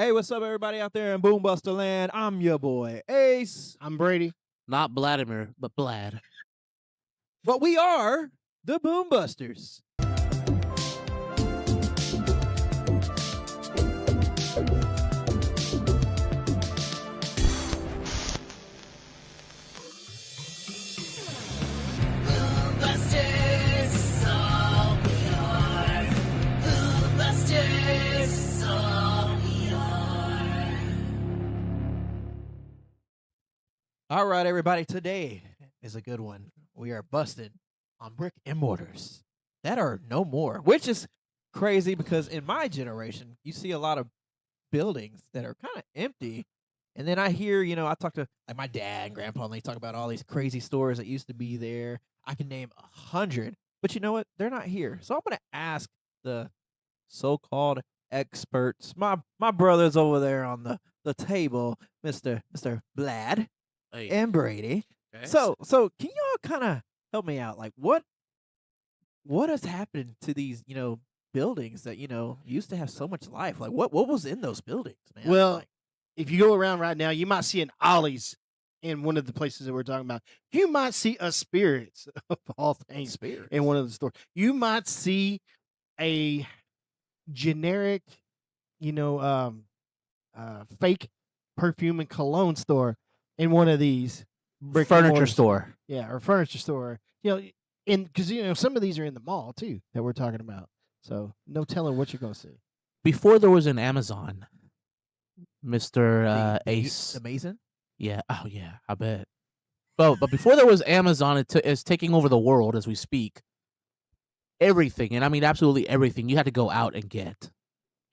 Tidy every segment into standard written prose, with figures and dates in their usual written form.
Hey, what's up, everybody out there in Boombuster Land? I'm your boy Ace, I'm Brady. Not Vladimir, but Blad. but we are the Boombusters. All right, everybody, today is a good one. We are busted on brick and mortars that are no more, which is crazy because in my generation, you see a lot of buildings that are kind of empty. And then I hear, I talk to like my dad and grandpa, and they talk about all these crazy stores that used to be there. I can name 100, but you know what? They're not here. So I'm going to ask the so-called experts, my brothers over there on the table, Mr. Blad Hey, and Brady. okay. So can y'all kind of help me out? Like what has happened to these, buildings that, used to have so much life? Like what was in those buildings, man? Well, Like, if you go around right now, you might see an Ollie's in one of the places that we're talking about. You might see a Spirits of all things Spirits. in one of the stores. You might see a generic, fake perfume and cologne store in one of these brick and Furniture mortars. store. Yeah, or furniture store. Because some of these are in the mall too that we're talking about. So no telling what you're gonna see. Before there was an Amazon, Mr. the Ace. Amazing. Yeah. Oh, yeah. I bet. But before there was Amazon, it's taking over the world as we speak. Everything, and I mean absolutely everything, you had to go out and get.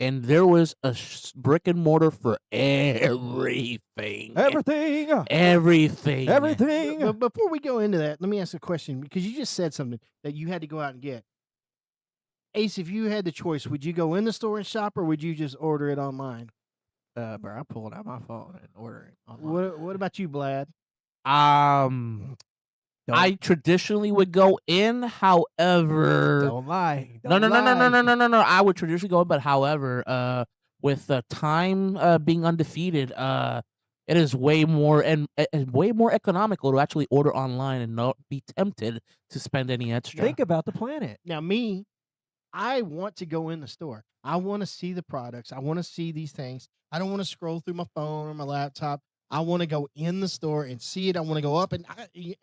And there was a brick and mortar for everything. Everything. Everything. Everything. But before we go into that, let me ask a question because you just said something that you had to go out and get. Ace, if you had the choice, would you go in the store and shop or would you just order it online? Bro, I pulled out my phone and ordered it online. What about you, Blad? I traditionally would go in, however. Don't lie. No. Don't lie. I would traditionally go in, but however, with the time being undefeated, it is way more and way more economical to actually order online and not be tempted to spend any extra. Think about the planet. Now, me, I want to go in the store. I want to see the products. I want to see these things. I don't want to scroll through my phone or my laptop. I want to go in the store and see it. I want to go up and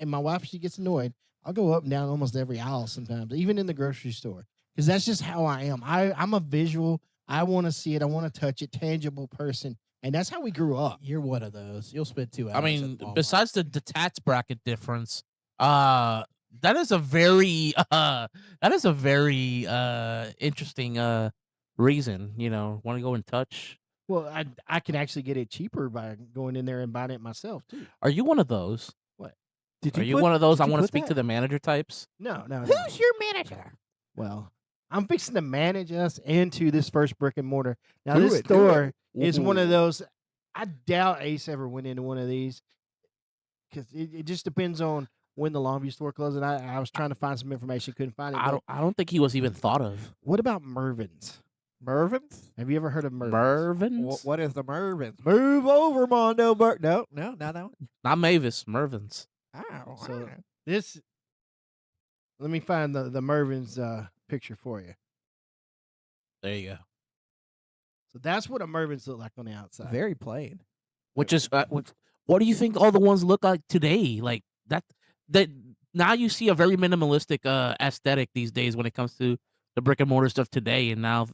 my wife, she gets annoyed. I'll go up and down almost every aisle sometimes, even in the grocery store, because that's just how I am. I'm a visual. I want to see it. I want to touch it. Tangible person, and that's how we grew up. You're one of those. You'll spend 2 hours. I mean, besides the tax bracket difference, that is a very interesting reason. Want to go and touch. Well, I can actually get it cheaper by going in there and buying it myself too. Are you one of those? What? Are you one of those? I want to speak to the manager types. No. Who's your manager? Well, I'm fixing to manage us into this first brick and mortar. Now, Do this it, do store it. is one of those. I doubt Ace ever went into one of these because it just depends on when the Longview store closed. And I was trying to find some information, couldn't find it. I don't think he was even thought of. What about Mervyns? Mervyns? Have you ever heard of Mervyns? Mervyns? What is the Mervyns? Move over, Mondo. No, not that one. Not Mavis. Mervyns. Ow. So this. Let me find the Mervyns picture for you. There you go. So that's what a Mervyns look like on the outside. Very plain. Which is what do you think all the ones look like today? Like that now you see a very minimalistic aesthetic these days when it comes to the brick and mortar stuff today, and now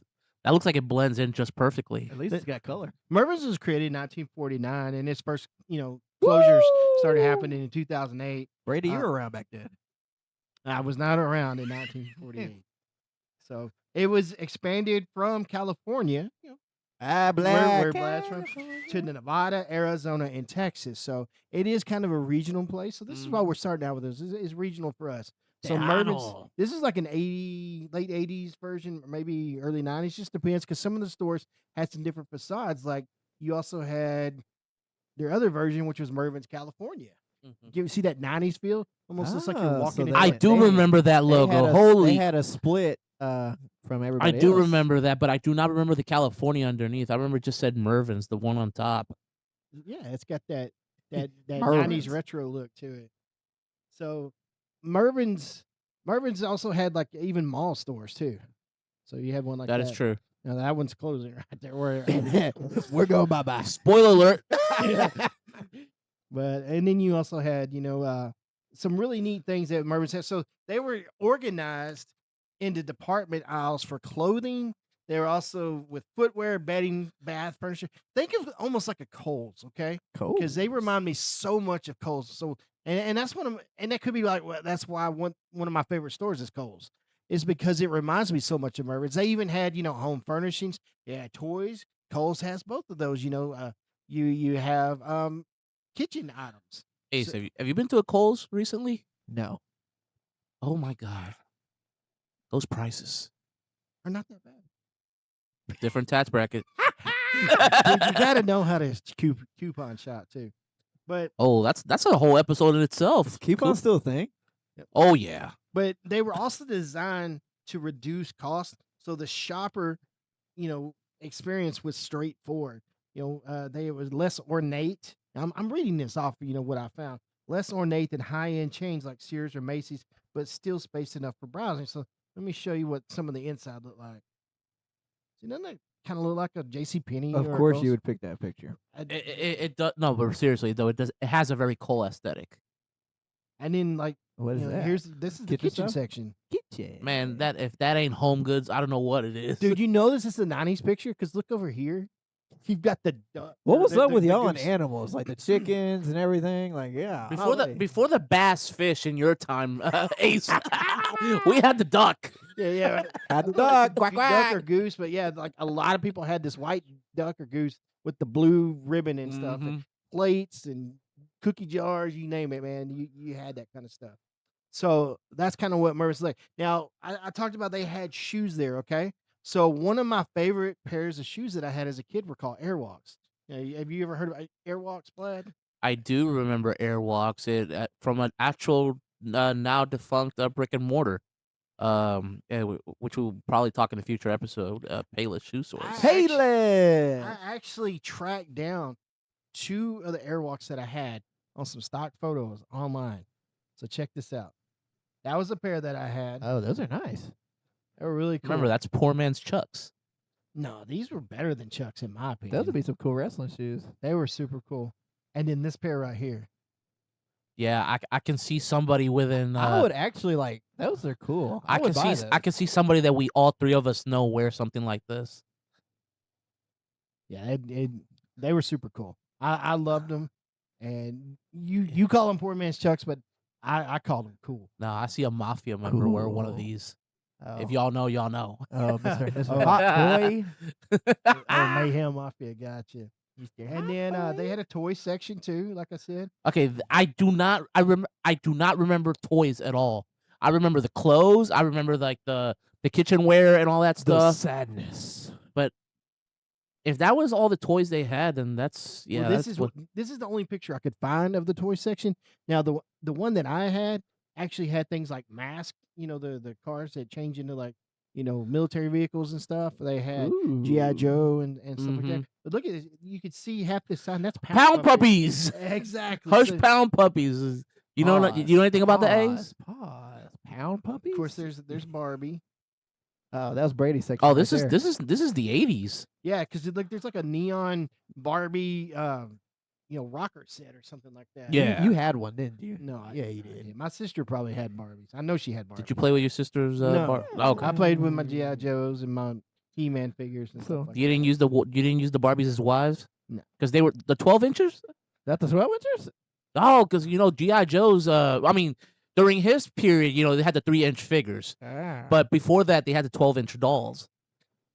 that looks like it blends in just perfectly. At least it's got color. Mervyns was created in 1949, and its first, closures started happening in 2008. Brady, you were around back then. I was not around in 1948. So it was expanded from California, where Blad's from, to Nevada, Arizona, and Texas. So it is kind of a regional place. So this is why we're starting out with this. It's regional for us. So Mervyns, this is like an late 80s version, or maybe early 90s. Just depends, because some of the stores had some different facades. Like you also had their other version, which was Mervyns, California. You see that 90s feel? Almost looks like you're walking in. I do remember that logo. They had a split from I everybody do else. remember that, but I do not remember the California underneath. I remember it just said Mervyns, the one on top. Yeah, it's got that 90s Mervyns. retro look to it. So Mervyns also had like even mall stores too. So you had one like that. That is true. Now that one's closing right there. Where We're going bye-bye. Spoiler alert. But and then you also had some really neat things that Mervyns had. So they were organized into department aisles for clothing. They were also with footwear, bedding, bath, furniture. Think of almost like a Kohl's, okay? Cool. Because they remind me so much of Kohl's. So and that's and that could be like that's why one of my favorite stores is Kohl's. Is because it reminds me so much of Mervyns. They even had home furnishings. Yeah, toys. Kohl's has both of those. You have kitchen items. Ace, So- have you been to a Kohl's recently? No. Oh my god, those prices. Are not that bad. Different tax bracket. Dude, you gotta know how to coupon shop too. But Oh, that's a whole episode in itself. Keep on still a thing. Oh yeah. But they were also designed to reduce cost, so the shopper, experience was straightforward. They was less ornate. I'm reading this off, what I found. Less ornate than high-end chains like Sears or Macy's, but still space enough for browsing. So let me show you what some of the inside look like. See, doesn't that kind of look like a JCPenney? Of or a course, Kohl's? you would pick that picture. It does no, but seriously though, it has a very Kohl aesthetic. And then What is that? this is the Kitchen kitchen stuff? section. Kitchen. Man, if that ain't home goods, I don't know what it is. Dude, you know this is the 90s picture? Because look over here. You've got the duck. What was up with the y'all and goose. animals, like the chickens and everything? Like, yeah. before the bass fish in your time, Ace, we had the duck. Yeah. Had the duck. Duck or goose, but yeah, like a lot of people had this white duck or goose with the blue ribbon and stuff, and Mhm. plates and cookie jars, you name it, man. You had that kind of stuff. So that's kind of what Mervyns like. Now, I talked about they had shoes there, okay? So one of my favorite pairs of shoes that I had as a kid were called Airwalks. Have you ever heard of Airwalks, Plaid? I do remember Airwalks. It from an actual now defunct brick and mortar. Which we'll probably talk in a future episode. Payless Shoe Source. Payless. I actually tracked down 2 of the Airwalks that I had on some stock photos online. So check this out. That was a pair that I had. Oh, those are nice. They were really cool. Remember, that's poor man's Chucks. No, these were better than Chucks in my opinion. Those would be some cool wrestling shoes. They were super cool. And then this pair right here. Yeah, I can see somebody within. I would actually like. Those are cool. I would can buy see those. I can see somebody that we all three of us know wear something like this. Yeah, they were super cool. I loved them. And you call them poor man's Chucks, but I called them cool. No, I see a mafia member wear one of Cool. these. Oh. If y'all know, y'all know. Oh, Mr. Oh. Hot Boy. Oh, Mayhem Mafia, gotcha. And then they had a toy section too, like I said. Okay, I do not remember toys at all. I remember the clothes. I remember like the kitchenware and all that The stuff. sadness. If that was all the toys they had, then that's Well, this is this is the only picture I could find of the toy section. Now the one that I had actually had things like masks, the cars that change into like, military vehicles and stuff. They had G.I. Joe and stuff like that. But look at this. You could see half the sign. That's Pound puppies. Exactly. Hush So, pound puppies. You know anything about the A's? Pause. Pound puppies. of course, there's Barbie. Oh, that was Brady's section. Oh, right this is there. this is the 80s. Yeah, because there's like a neon Barbie, rocker set or something like that. Yeah. You had one, didn't you? No, Yeah, you I did. didn't. My sister probably had Barbies. I know she had Barbies. Did you play with your sister's No. Okay. I played with my G.I. Joes and my He-Man figures and So, stuff like You didn't use the Barbies as wives? No. Because they were the 12 inches? That the Sweat Winters? Oh, because G.I. Joe's during his period, they had the 3-inch figures. But before that they had the 12-inch dolls.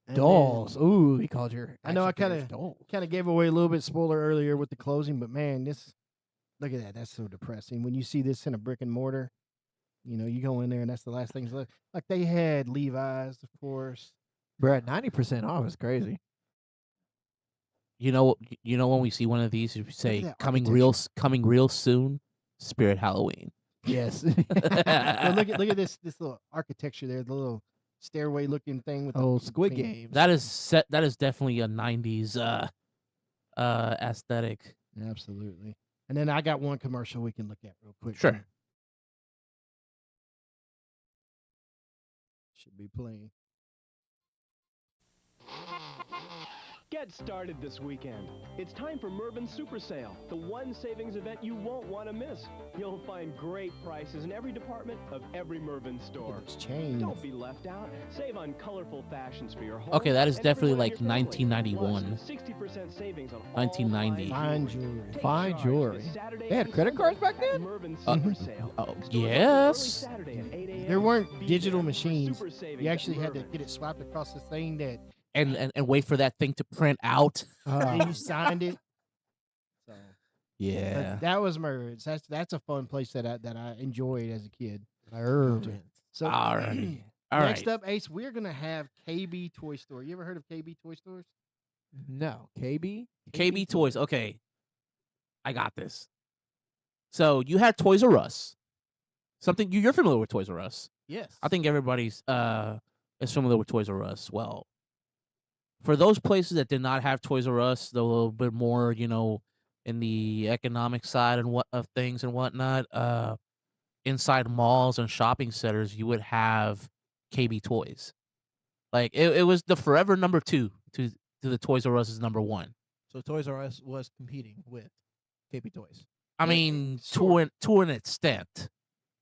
And dolls. Ooh, he called your. I know I action figures kinda- dolls. Kind of gave away a little bit spoiler earlier with the closing, but man, look at that. That's so depressing. When you see this in a brick and mortar, you go in there and that's the last things left. Like they had Levi's, of course. Bro, at 90% off is crazy. When we see one of these, you say that coming real soon, Spirit Halloween. Yes. Well, look at this little architecture there, the little stairway looking thing with Oh, the Squid thing. Games. That is definitely a 90s aesthetic. Absolutely. And then I got one commercial we can look at real quick. Sure. here. Should be playing. Get started this weekend. It's time for Mervyns Super Sale, the one savings event you won't want to miss. You'll find great prices in every department of every Mervyns store. It's changed. Don't be left out. Save on colorful fashions for your home. Okay, that is and definitely everyone in like your family. 1991. Plus, 60% savings on all 1990. Fine jewelry. Take Fine charge jewelry. this Saturday They had and credit cards Sunday back then? at Mervyns Super Sale. Oh, Stores open yes. early Saturday at 8 a.m. There weren't Be digital there for machines. super savings You at actually had to Mervyns. get it swiped across the thing that And wait for that thing to print out. then you signed it. So Yeah. but that was Mervyns. That's a fun place that I enjoyed as a kid. Mervyns. So Alrighty. All next right. up, Ace, we're gonna have KB Toy Store. You ever heard of KB Toy Stores? No, KB. KB Toys. Okay. I got this. So you had Toys R Us. Something you're familiar with Toys R Us. Yes. I think everybody's is familiar with Toys R Us. Well, for those places that did not have Toys R Us, they're a little bit more, in the economic side and what of things and whatnot. Inside malls and shopping centers, you would have KB Toys. Like it was the forever number 2 to the Toys R Us is number 1. So Toys R Us was competing with KB Toys. I Yeah, mean, sort. to an extent.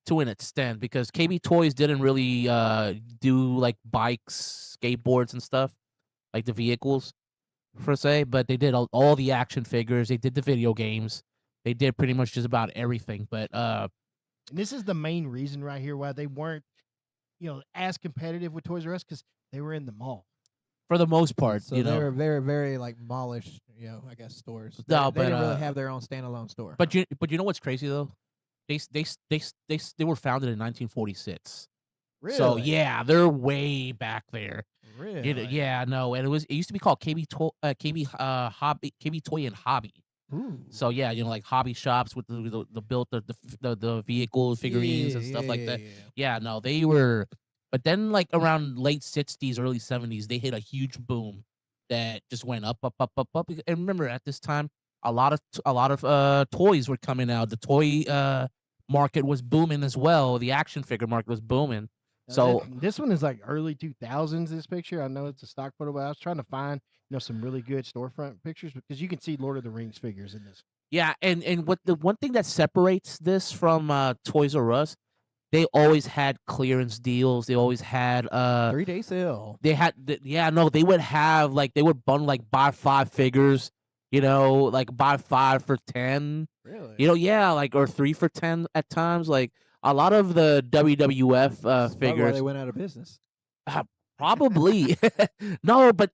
To an extent, because KB Toys didn't really do like bikes, skateboards, and stuff, like the vehicles, per se, but they did all the action figures. They did the video games. They did pretty much just about everything. But And this is the main reason right here why they weren't, as competitive with Toys R Us because they were in the mall. for the most part, So they were very, very like mallish, I guess stores. No, they didn't but, really have their own standalone store. but you know what's crazy though? They were founded in 1946. really, So yeah, they're way back there. really, Yeah, no, and it used to be called KB Hobby, KB Toy and Hobby. Ooh. So yeah, like hobby shops with the built the vehicles, figurines, and stuff like that. Yeah. Yeah, no, they were. But then, like around late 60s, early 70s, they hit a huge boom that just went up, up, up, up, up. And remember, at this time, a lot of toys were coming out. The toy market was booming as well. The action figure market was booming. Now, So this one is like early 2000s. This picture, I know it's a stock photo, but I was trying to find some really good storefront pictures because you can see Lord of the Rings figures in this. yeah, and what the one thing that separates this from Toys R Us, they always had clearance deals. They always had 3-day sale. they had they would have they would bundle like buy 5 figures, like buy 5 for 10, Really? or 3 for 10 at times. Like a lot of the WWF That's probably why figures they went out of business. probably no, but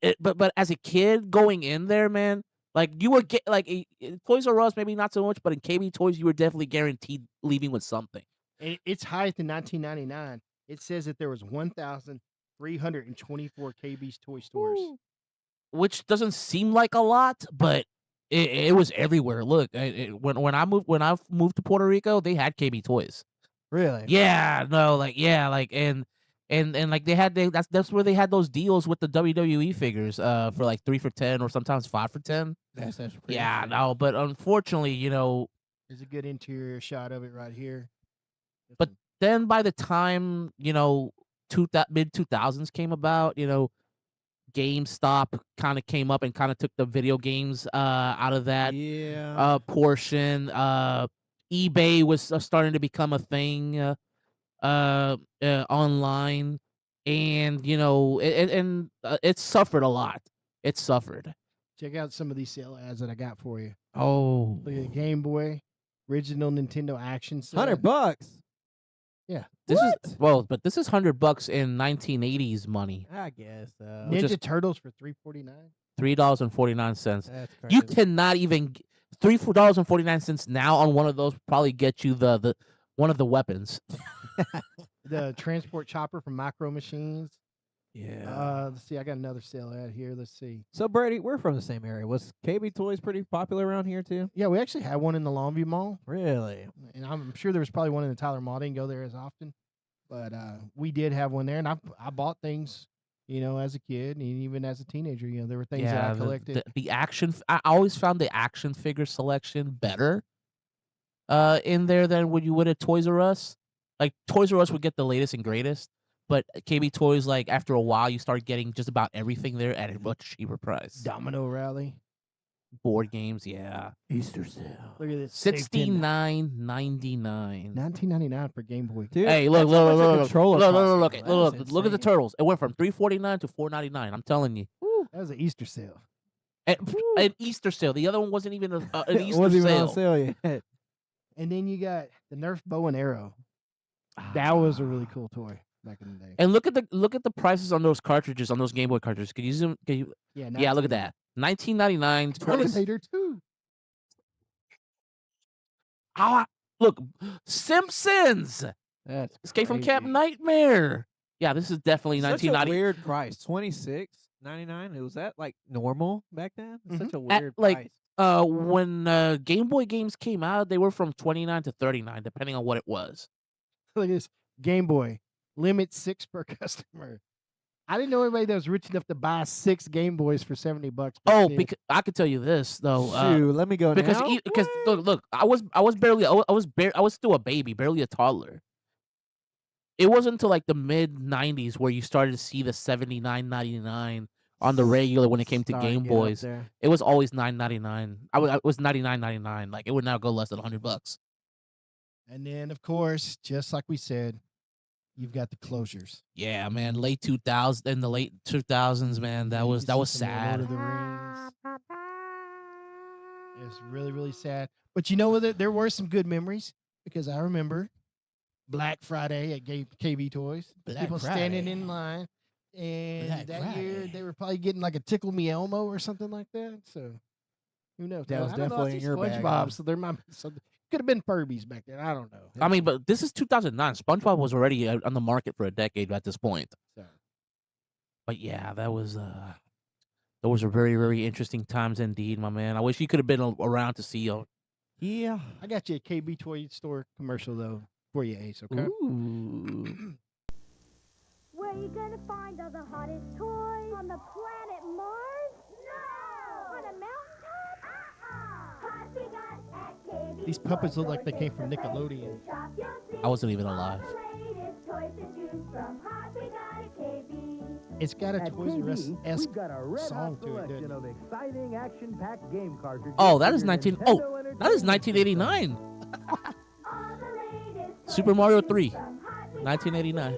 as a kid going in there, man, like you were get in Toys R Us maybe not so much, but in KB Toys you were definitely guaranteed leaving with something. Its height in 1999, it says that there was 1,324 KB's toy stores. Woo. Which doesn't seem like a lot, but it was everywhere. Look, when I moved to Puerto Rico, they had KB Toys. Really? Yeah, no, and like that's where they had those deals with the WWE figures for like 3 for 10 or sometimes 5 for 10. That's pretty Yeah, interesting. no, but unfortunately, There's a good interior shot of it right here. This But one. then by the time mid 2000s came about, GameStop kind of came up and kind of took the video games out of that Yeah. portion. eBay was starting to become a thing online, and it suffered a lot. It suffered. Check out some of these sale ads that I got for you. Oh, Look at the Game Boy, original Nintendo action set. $100. Yeah. this What? is but this is $100 in 1980s money. I guess so. Which Ninja is- Turtles for $3.49. $3.49. That's crazy. You cannot even $3.49 now on one of those probably get you the one of the weapons. The transport chopper from Micro Machines. Yeah. Let's see. I got another sale ad here. Let's see. So Brady, we're from the same area. Was KB Toys pretty popular around here too? Yeah, we actually had one in the Longview Mall, Really? and I'm sure there was probably one in the Tyler Mall. I didn't go there as often. But we did have one there, and I bought things, as a kid and even as a teenager. There were things that I collected. The action. I always found the action figure selection better in there than when you would at Toys R Us. Like Toys R Us would get the latest and greatest, but KB Toys, like after a while, you start getting just about everything there at a much cheaper price. Domino Rally, Board games, yeah. Easter sale. look at this, $69.99. $19.99 for Game Boy. Dude, Hey, that's how much a controller costs now. look That is at the insane. turtles. It went from $3.49 to $4.99. I'm telling you. That was an Easter sale. An Easter sale. The other one wasn't even an It Easter wasn't even sale. on sale yet. And then you got the Nerf bow and arrow. That was a really cool toy back in the day. And look at the prices on those cartridges, on those Game Boy cartridges. Can you zoom? Yeah, look at that. $19.99. Terminator 2. Look, Simpsons. That's Escape from Camp crazy. Nightmare. Yeah, this is definitely Such a 1990. weird price. $26.99. Was that like normal back then? Such a At, weird like, price. When Game Boy games came out, they were from $29 to $39, depending on what it was. Look at this. Game Boy. Limit 6 per customer. I didn't know anybody that was rich enough to buy 6 Game Boys for $70 back Oh, then. because I could tell you this though. Shoot, let me go Because now. look, I was still a baby, barely a toddler. It wasn't until like the mid '90s where you started to see the $79.99 on the regular when it came to Starting Game to get up Boys. there. It was always $9.99. It was $99.99. Like it would not go less than $100. And then, of course, just like we said, you've got the closures. Yeah, man. Late 2000s and the late 2000s, man. That You was can see some of the sad. Lord of the Rings. It's really, really sad. But you know what? There were some good memories because I remember Black Friday at KB Toys. Black People standing Friday. in line. And Black that year, Friday. they were probably getting like a Tickle Me Elmo or something like that. So who knows? That Now, was I don't know, I definitely see in your bag, SpongeBob, huh? so there might be something. Could have been Furbies back then. I don't know. I mean, but this is 2009. SpongeBob was already on the market for a decade at this point. So, But yeah, those were very, very interesting times indeed, my man. I wish you could have been around to see you. Yeah. I got you a KB Toy Store commercial though for you, Ace. Okay. Ooh. Where you gonna find all the hottest toys? On the planet Mars? No! On a mountaintop? Hot we got at KB These puppets look Toys like they came from is the place Nickelodeon. to shop. You'll see I wasn't even all alive. the latest toys to choose from. Hot we got at KB. It's got a At Toys R Us KB, esque we've got a red song hot to it, selection doesn't of exciting action-packed game cartridges. Oh, that for is your 19. Nintendo Oh, that is Entertainment 1989. All the latest toys Super Mario to 3, choose from. Hot we got 1989. KB.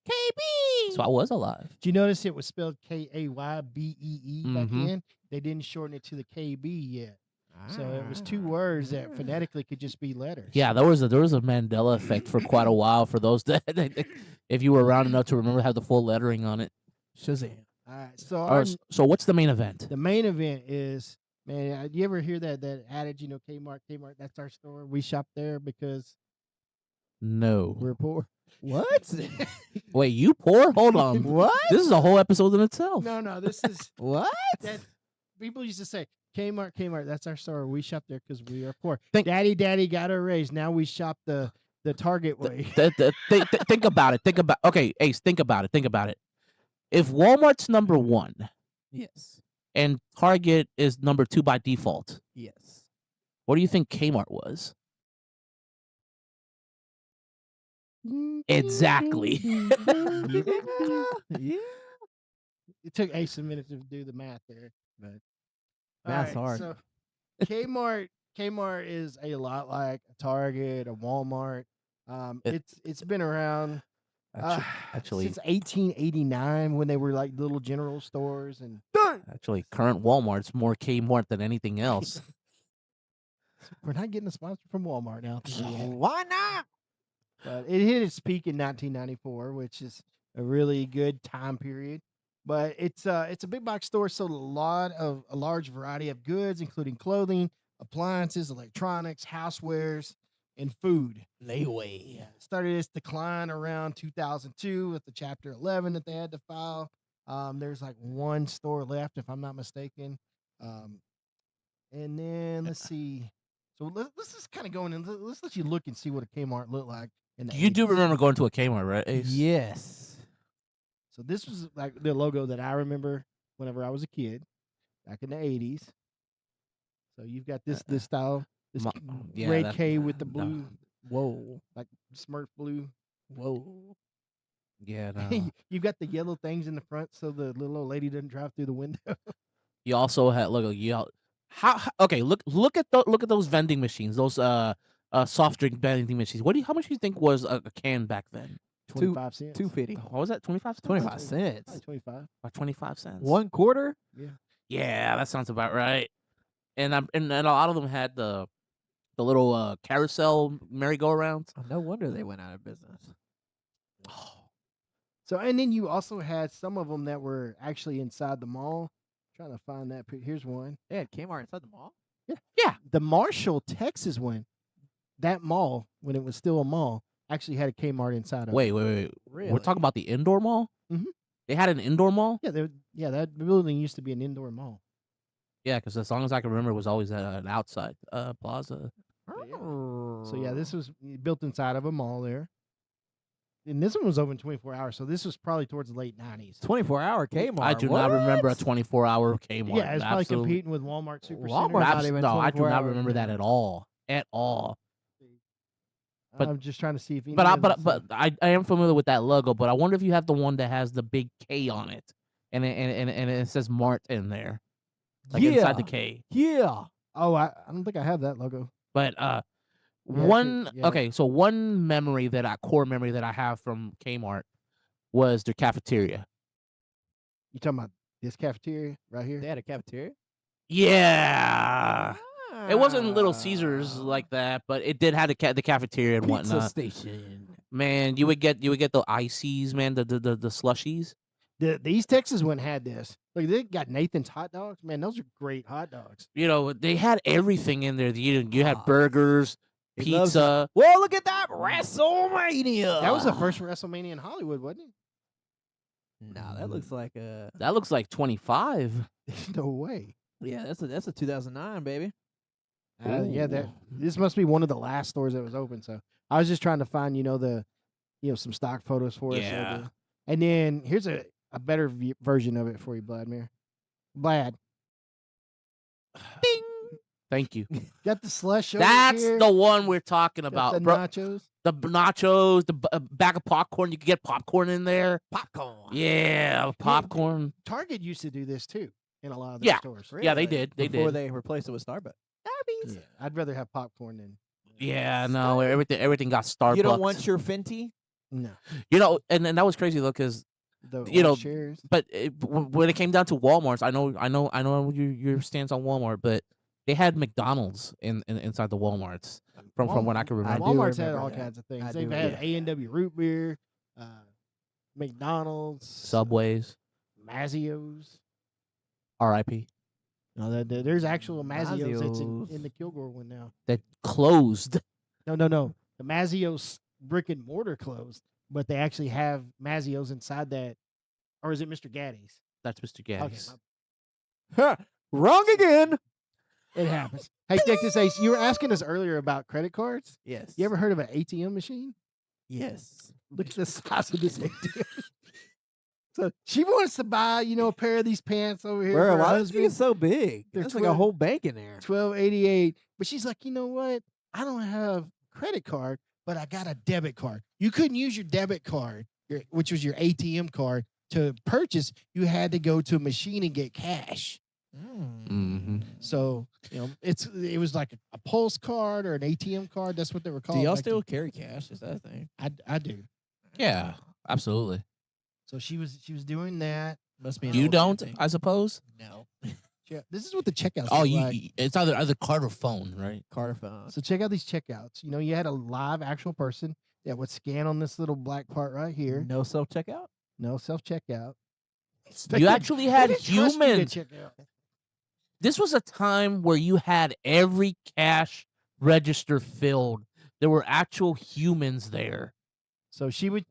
KB. So I was alive. Do you notice it was spelled Kaybee back Mhm. then? They didn't shorten it to the KB yet. So it was 2 words that phonetically could just be letters. Yeah, there was a Mandela effect for quite a while for those that if you were around enough to remember had the full lettering on it. Shazam. All right. So All right, so what's the main event? the main event is, man, you ever hear that adage, Kmart, that's our store. We shop there because No. we're poor. What? Wait, you poor? Hold on. What? This is a whole episode in itself. No, this is What? that people used to say, Kmart, that's our store. We shop there because we are poor. Think- Daddy got a raise. Now we shop the Target way. Think about it. Okay, Ace, think about it. If Walmart's number 1 Yes. and Target is number 2 by default, Yes. what do you think Kmart was? Exactly. Yeah. It took Ace a minute to do the math there, but Math's all hard. So Kmart is a lot like a Target, a Walmart. It's been around Actually, since 1889 when they were like little general stores, and current Walmart's more Kmart than anything else. we're not getting a sponsor from Walmart now. Why not? But it hit its peak in 1994, which is a really good time period. But it's a big box store, so a large variety of goods, including clothing, appliances, electronics, housewares, and food. Layaway. Started its decline around 2002 with the Chapter 11 that they had to file. There's like 1 store left, if I'm not mistaken. And then let's see. So let's just kind of go in and let's let you look and see what a Kmart looked like in the You do 80s. remember going to a Kmart, right, Ace? Yes. So this was like the logo that I remember whenever I was a kid back in the 80s. So you've got this style, this Ma- yeah, red that- K with the no. blue, Whoa. like Smurf blue. Whoa. Yeah, no. You've got the yellow things in the front so the little old lady doesn't drive through the window. You also had okay, look at those vending machines, those soft drink vending machines. How much do you think was a can back then? 25 cents. $2.50. What was that? 25 cents? 25 cents. Probably 25. Or 25 cents. 1 quarter? Yeah. Yeah, that sounds about right. And a lot of them had the little carousel merry-go-rounds. Oh, no wonder they went out of business. So, and then you also had some of them that were actually inside the mall. Trying to find that. Here's one. They had Kmart inside the mall? Yeah. The Marshall, Texas one. That mall, when it was still a mall, actually had a Kmart inside of it. Wait. Really? We're talking about the indoor mall? Mhm. They had an indoor mall? Yeah, that building used to be an indoor mall. Yeah, because as long as I can remember, it was always an outside plaza. So yeah, this was built inside of a mall there. And this one was open 24 hours, so this was probably towards the late 90s. 24-hour Kmart. I do not remember a What? 24-hour Kmart. Yeah, it's probably Absolutely. competing with Walmart Supercenter. Walmart- not even No, I do 24 not hours. remember that at all. At all. but- I'm just trying to see if. But I am familiar with that logo. But I wonder if you have the one that has the big K on it, and it says Mart in there, like inside the K. Yeah. Oh, I don't think I have that logo. But Yeah, yeah. okay, so one core memory that I have from Kmart was their cafeteria. You talking about this cafeteria right here? They had a cafeteria? Yeah. It wasn't Little Caesars Ah. like that, but it did have the cafeteria and Pizza whatnot. station. Man, you would get the ices, man, the slushies. The East Texas one had this. Look, they got Nathan's hot dogs. Man, those are great hot dogs. You know, they had everything in there. You had Ah. burgers, He loves it. pizza. Whoa, look at that WrestleMania. That was the first WrestleMania in Hollywood, wasn't No, that looks like a. That looks like 25. it? No way. Yeah, that's a 2009, baby. Yeah, Ooh. this must be one of the last stores that was open. So I was just trying to find, some stock photos for us. Yeah. And then here's a better version of it for you, Vladimir. Vlad, Ding. Thank you. got the slush over That's here. the one we're talking Got about, the bro. nachos. The nachos, the bag of popcorn. You could get popcorn in there. Popcorn. Yeah, popcorn. Target used to do this too in a lot of their Yeah. stores. Yeah, they Really? did. They Before did. they replaced it with Starbucks. Starbucks. Yeah, I'd rather have popcorn than Yeah, no, everything got Starbucks. You don't want your Fenty? no. You know, and that was crazy though, because The You know, shares. but when it came down to Walmart's, I know your stance on Walmart, but they had McDonald's inside the Walmarts from what I can I remember. do Walmart's had remember all that. kinds of things. I They've do, had yeah. A&W root beer, McDonald's, Subways, Mazio's. R.I.P. No, there's actual Mazio's that's Mazio's. in the Kilgore one now. that closed. No. The Mazio's brick and mortar closed, but they actually have Mazio's inside that. Or is it Mr. Gaddy's? That's Mr. Okay, Gaddy's. Wrong again. it happens. Hey, check this, Ace. You were asking us earlier about credit cards. Yes. You ever heard of an ATM machine? Yes. Look at the size of this ATM. So she wants to buy, a pair of these pants over here. Bro, for her why is husband. it so big? They're There's like a 12 whole bank in there. $12.88. But she's like, you know what? I don't have credit card, but I got a debit card. You couldn't use your debit card, which was your ATM card, to purchase. You had to go to a machine and get cash. Mm-hmm. So it was like a Pulse card or an ATM card. That's what they were called. Do y'all back still carry cash? Is that a thing? then. I do. Yeah, absolutely. So she was doing that. Must be. An You old man don't, thing. I suppose. No. Yeah, this is what the checkouts. Oh, look you. like. It's either card or phone, right? Carter phone. So check out these checkouts. You had a live actual person that would scan on this little black part right here. No self checkout. No self checkout. You actually had humans. Out. This was a time where you had every cash register filled. There were actual humans there. So she would,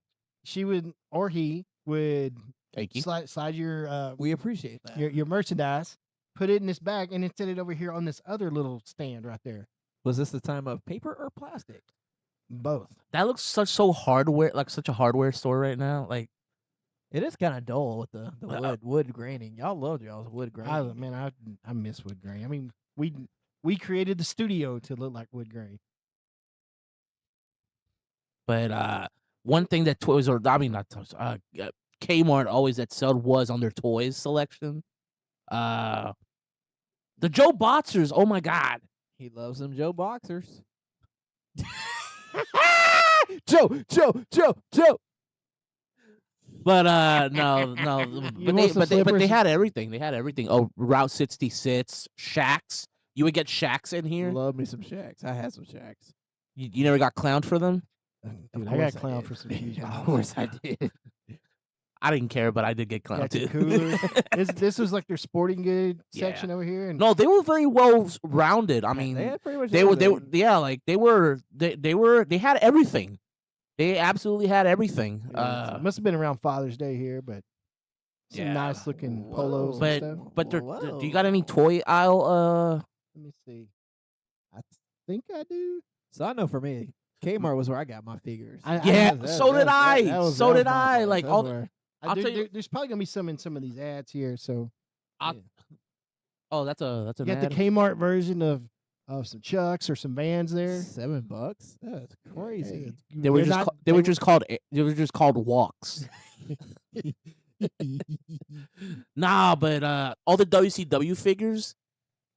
or he would Thank you. slide your We appreciate that. your merchandise, put it in this bag, and then set it over here on this other little stand right there. Was this the time of paper or plastic? Both. That looks so hardware, like such a hardware store right now. Like, It is kind of dull with the Uh, wood graining. Y'all loved y'all's wood graining. I miss wood grain. I mean, we created the studio to look like wood grain. but one thing that Toys or I mean not Toys, Kmart always excelled was on their toys selection. The Joe Boxers, oh my god. He loves them Joe boxers. Joe. But no, You want some but they slippers? had everything. They had everything. Oh, Route 66, Shacks. You would get Shacks in here. Love me some shacks. I had some shacks. You never got clowned for them? Dude, Of I got course clowned did. for some shoes. Of course I did. I didn't care, but I did get clowned Got your too. coolers. this was like their sporting good Yeah. section over here. And No, they were very well rounded. I mean, they had pretty much they were everything. yeah, like they had everything. They absolutely had everything. it must have been around Father's Day here, but some Yeah. nice looking polos but and stuff. but Whoa. do you got any toy aisle? Let me see. I think I do. So I know for me, Kmart was where I got my figures. Yeah, so did I. So did I. Like, all the- I'll tell you- there's probably gonna be some in some of these ads here. So Oh, that's an you got ad. the Kmart version of some Chucks or some Vans there. $7. That's crazy. They were just called walks. Nah, but all the WCW figures,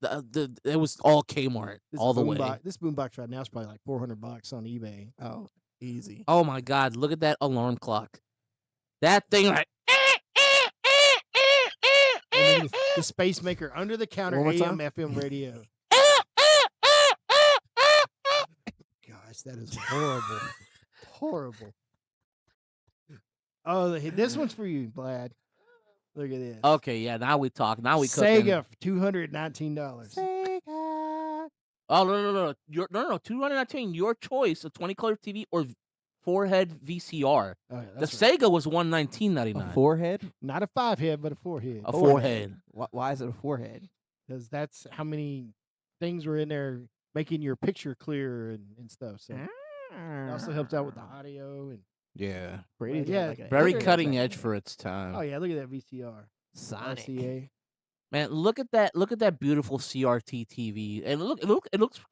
it was all Kmart all the way. This boombox right now is probably like $400 on eBay. Oh, easy. Oh my God! Look at that alarm clock. That thing like. And then the Space Maker under the counter One more AM time? FM radio. Gosh, that is horrible. Horrible. Oh, this one's for you, Vlad. Look at this. Okay, yeah. Now we talk. Now we cooking. Sega for $219. Oh no! No! 219. Your choice: a 20-color TV or 4-head VCR. Oh, yeah, The that's right. Sega was $119.99. A forehead? Not a 5-head, but a 4-head. A 4-head. Why is it a forehead? Because that's how many things were in there making your picture clearer and stuff. So it also helps out with the audio and Yeah. Brady did yeah, like a Very hair cutting back edge then. for its time. oh yeah, look at that VCR. Sonic. RCA. Man, look at that beautiful CRT TV. And it looks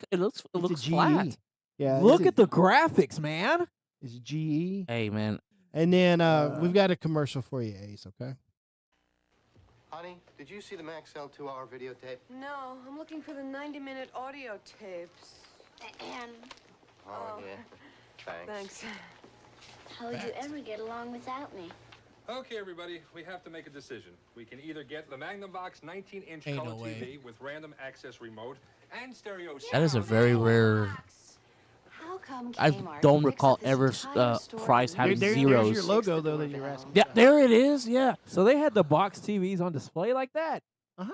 It's a flat. GE. Yeah, Look at the graphics, man. it's GE. Hey man, And then we've got a commercial for you, Ace, okay? Honey, did you see the Maxell 2-hour videotape? No, I'm looking for the 90-minute audio tapes. Oh, yeah. Thanks. Thanks. How would you ever get along without me? Okay, everybody, we have to make a decision. We can either get the Magnavox 19-inch Ain't color no way. TV with random access remote and stereo that is a sound, very rare. How come I Kmart don't mixes recall this ever entire store price in having There's zeros. your logo, though, that you're asking. Yeah, there it is. Yeah, So they had the box TVs on display like that?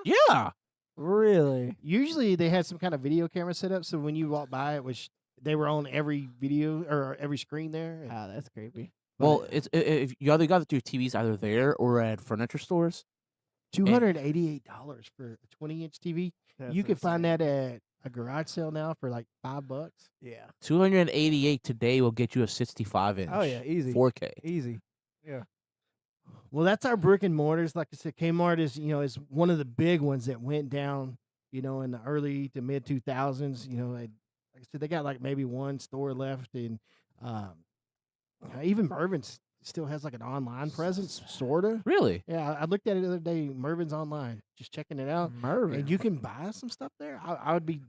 yeah. Really? Usually they had some kind of video camera set up, so when you walk by it, which they were on every video or every screen there. and- Ah, that's creepy. Well, it's if you either got your TVs either there or at furniture stores. $288 for a 20-inch TV. That's You can find insane. that at a garage sale now for like $5. Yeah. 288 today will get you a 65-inch. Oh yeah, easy. 4K. Easy. Well, that's our brick and mortars. Like I said, Kmart is one of the big ones that went down, in the early to mid 2000s. Like I said, they got like maybe one store left, and even Mervyns still has like an online presence, sorta. Really? Yeah, I looked at it the other day. Mervyns online, just checking it out, Mervyn. and you can buy some stuff there. I would be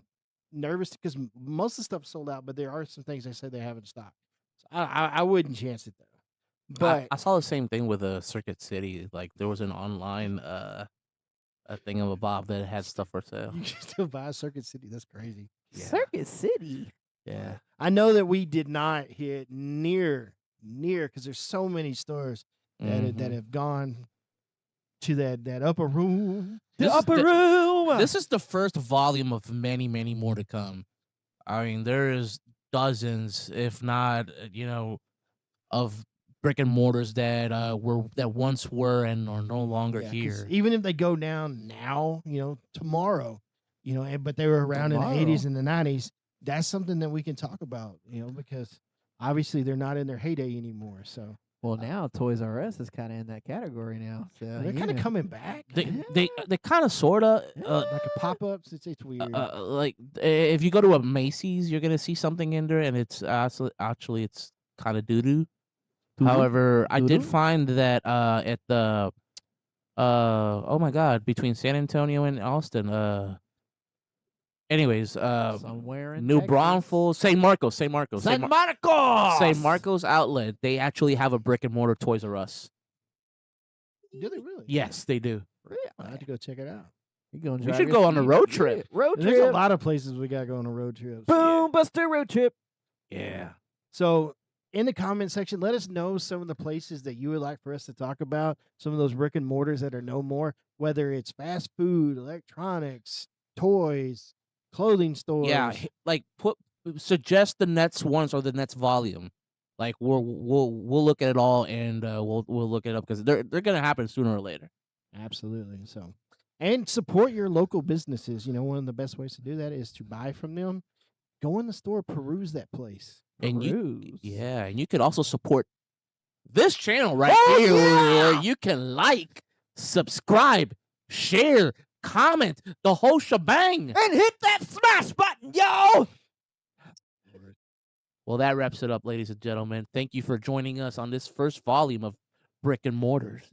nervous because most of the stuff sold out, but there are some things they said they have in stock. So I wouldn't chance it though. But I saw the same thing with Circuit City. Like there was an online a thing of a Bob that had stuff for sale. you can still buy Circuit City. That's crazy. Circuit City. Yeah. I know that we did not hit near because there's so many stores that Mhm. have gone to that upper room. The This is upper the- room. This is the first volume of many, many more to come. I mean, there is dozens, if not, of brick and mortars that once were and are no longer Yeah, 'cause here. even if they go down now, tomorrow, but they were around in the 80s and the 90s, that's something that we can talk about, because obviously they're not in their heyday anymore. So Well, now Toys R Us is kind of in that category now. So they're kind of coming back. They kind of sorta like a pop-ups. It's weird. like if you go to a Macy's, you're gonna see something in there, and it's actually it's kind of doo doo. However, I did find that at the oh my god, between San Antonio and Austin, anyways, somewhere in New Texas. Braunfels, St. Marcos, St. Marcos, St. Marcos outlet. They actually have a brick and mortar Toys R Us. Do they really? Yes, they do. I have to go check it out. We should go on a road trip. There's a lot of places we got to go on a road trip. Boom, Buster road trip. Yeah. So in the comment section, let us know some of the places that you would like for us to talk about. Some of those brick and mortars that are no more, whether it's fast food, electronics, toys, clothing stores. Yeah, like suggest the next ones or the next volume. Like we'll look at it all and we'll look it up because they're gonna happen sooner or later. Absolutely. So, and support your local businesses. One of the best ways to do that is to buy from them. Go in the store, peruse that place. And you could also support this channel right here, where you can like, subscribe, share, comment, the whole shebang, and hit that smash button, yo. Well, that wraps it up, ladies and gentlemen. Thank you for joining us on this first volume of Brick and Mortars.